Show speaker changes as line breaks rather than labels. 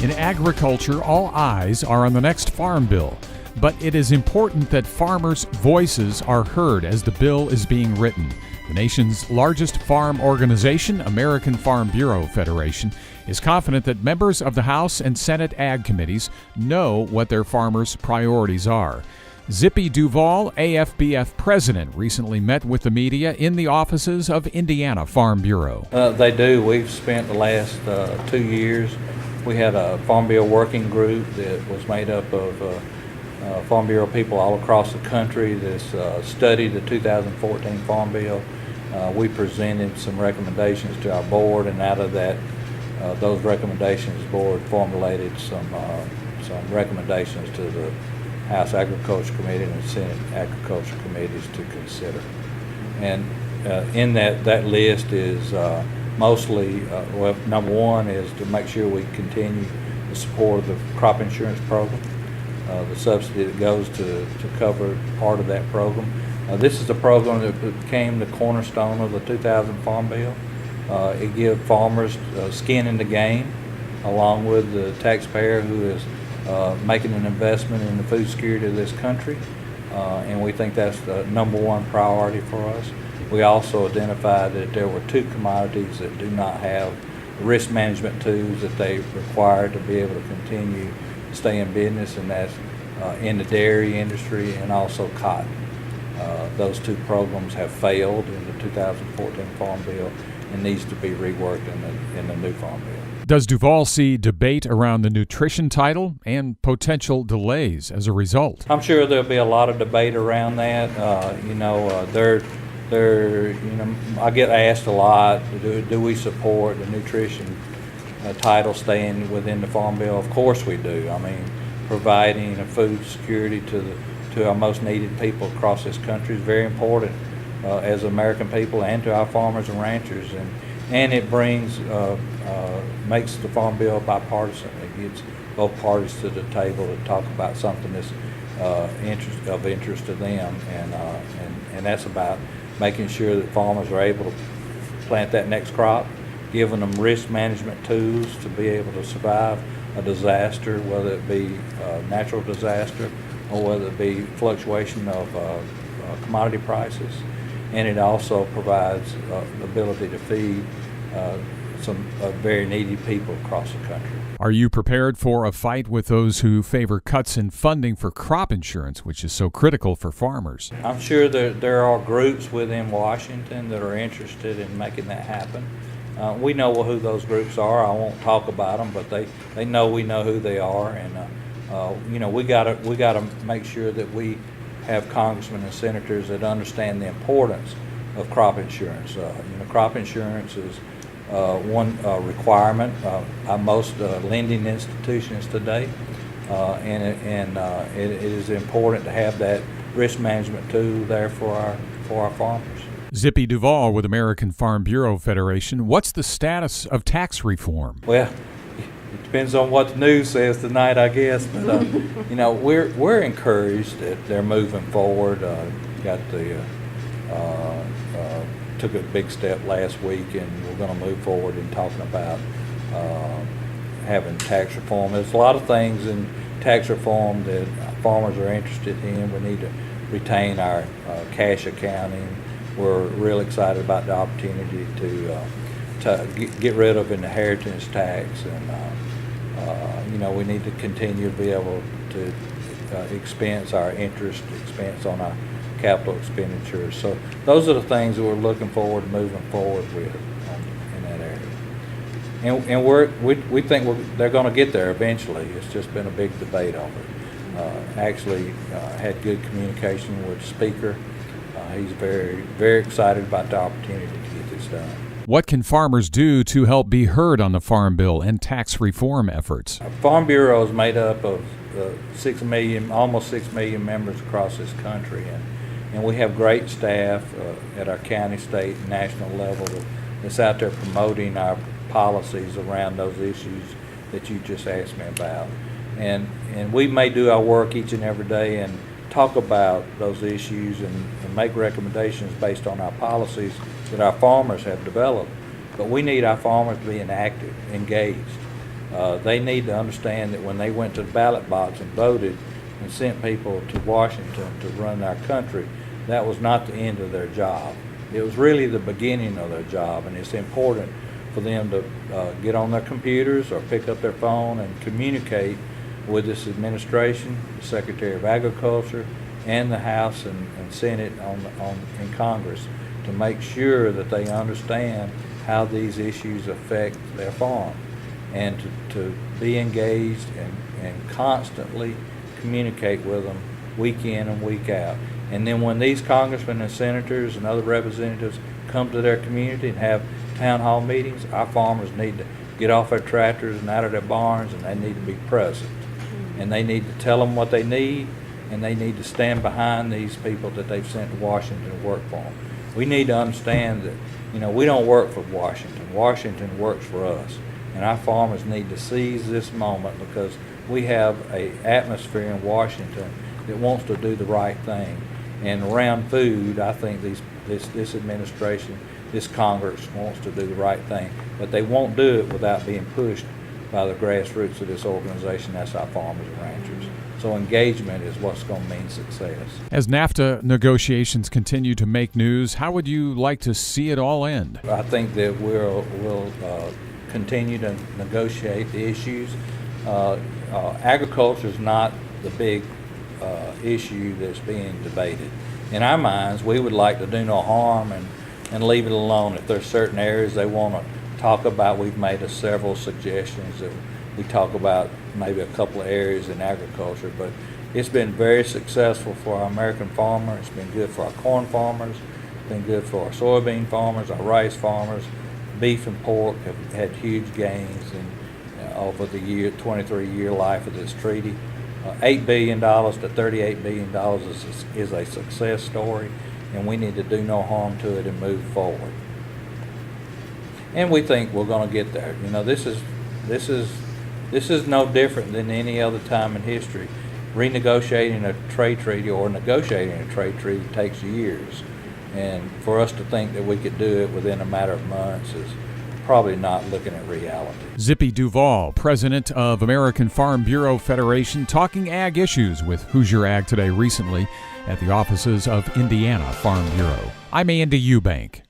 In agriculture, all eyes are on the next farm bill, but it is important that farmers' voices are heard as the bill is being written. The nation's largest farm organization, American Farm Bureau Federation, is confident that members of the House and Senate Ag Committees know what their farmers' priorities are. Zippy Duvall, AFBF president, recently met with the media in the offices of Indiana Farm Bureau.
They do. We've spent the last 2 years. We had a Farm Bill working group that was made up of Farm Bureau people all across the country that studied the 2014 Farm Bill. We presented some recommendations to our board, and out of that, those recommendations, the board formulated some recommendations to the House Agriculture Committee and the Senate Agriculture Committees to consider. And in that list is mostly, well, number one is to make sure we continue the support of the crop insurance program, the subsidy that goes to cover part of that program. This is the program that became the cornerstone of the 2000 Farm Bill. It gives farmers skin in the game, along with the taxpayer who is making an investment in the food security of this country, and we think that's the number one priority for us. We also identified that there were two commodities that do not have risk management tools that they require to be able to continue to stay in business, and that's in the dairy industry and also cotton. Those two programs have failed in the 2014 Farm Bill and needs to be reworked in the new Farm Bill.
Does Duvall see debate around the nutrition title and potential delays as a result?
I'm sure there'll be a lot of debate around that. I get asked a lot, do we support the nutrition title staying within the Farm Bill? Of course we do. I mean, providing a food security to our most needed people across this country is very important as American people and to our farmers and ranchers, and it brings makes the Farm Bill bipartisan. It gets both parties to the table to talk about something that's of interest to them, and that's about making sure that farmers are able to plant that next crop, giving them risk management tools to be able to survive a disaster, whether it be a natural disaster or whether it be fluctuation of commodity prices. And it also provides the ability to feed some very needy people across the country.
Are you prepared for a fight with those who favor cuts in funding for crop insurance, which is so critical for farmers?
I'm sure there are groups within Washington that are interested in making that happen. We know who those groups are. I won't talk about them, but they know we know who they are, and we gotta make sure that we have congressmen and senators that understand the importance of crop insurance. Crop insurance is one requirement by most lending institutions today, and it is important to have that risk management tool there for our farmers.
Zippy Duvall with American Farm Bureau Federation. What's the status of tax reform?
Well, it depends on what the news says tonight, I guess. But we're encouraged that they're moving forward. Took a big step last week, and we're going to move forward in talking about having tax reform. There's a lot of things in tax reform that farmers are interested in. We need to retain our cash accounting. We're real excited about the opportunity to get rid of inheritance tax, and we need to continue to be able to expense our interest expense on our capital expenditures. So those are the things that we're looking forward to moving forward with in that area. And we think they're going to get there eventually. It's just been a big debate over it. Actually had good communication with the Speaker. He's very, very excited about the opportunity to get this done.
What can farmers do to help be heard on the Farm Bill and tax reform efforts?
Farm Bureau is made up of almost 6 million members across this country, and we have great staff at our county, state, and national level that's out there promoting our policies around those issues that you just asked me about. And we may do our work each and every day and talk about those issues and make recommendations based on our policies that our farmers have developed. But we need our farmers being active, engaged. They need to understand that when they went to the ballot box and voted and sent people to Washington to run our country, that was not the end of their job. It was really the beginning of their job, and it's important for them to get on their computers or pick up their phone and communicate with this administration, the Secretary of Agriculture, and the House and Senate in Congress to make sure that they understand how these issues affect their farm, and to be engaged and constantly communicate with them week in and week out. And then when these congressmen and senators and other representatives come to their community and have town hall meetings, our farmers need to get off their tractors and out of their barns, and they need to be present. And they need to tell them what they need, and they need to stand behind these people that they've sent to Washington to work for them. We need to understand that, we don't work for Washington. Washington works for us. And our farmers need to seize this moment, because we have an atmosphere in Washington that wants to do the right thing. And around food, I think this administration, this Congress wants to do the right thing, but they won't do it without being pushed by the grassroots of this organization. That's our farmers and ranchers. So engagement is what's going to mean success.
As NAFTA negotiations continue to make news, how would you like to see it all end?
I think that we'll continue to negotiate the issues. Agriculture is not the big issue that's being debated. In our minds, we would like to do no harm and leave it alone. If there's certain areas they want to talk about, we've made several suggestions that we talk about maybe a couple of areas in agriculture, but it's been very successful for our American farmer. It's been good for our corn farmers. It's been good for our soybean farmers, our rice farmers. Beef and pork have had huge gains over the 23-year life of this treaty. $8 billion to $38 billion is a success story, and we need to do no harm to it and move forward. And we think we're going to get there. This is no different than any other time in history. Renegotiating a trade treaty or negotiating a trade treaty takes years, and for us to think that we could do it within a matter of months is probably not looking at reality.
Zippy Duvall, president of American Farm Bureau Federation, talking ag issues with Hoosier Ag Today recently at the offices of Indiana Farm Bureau. I'm Andy Eubank.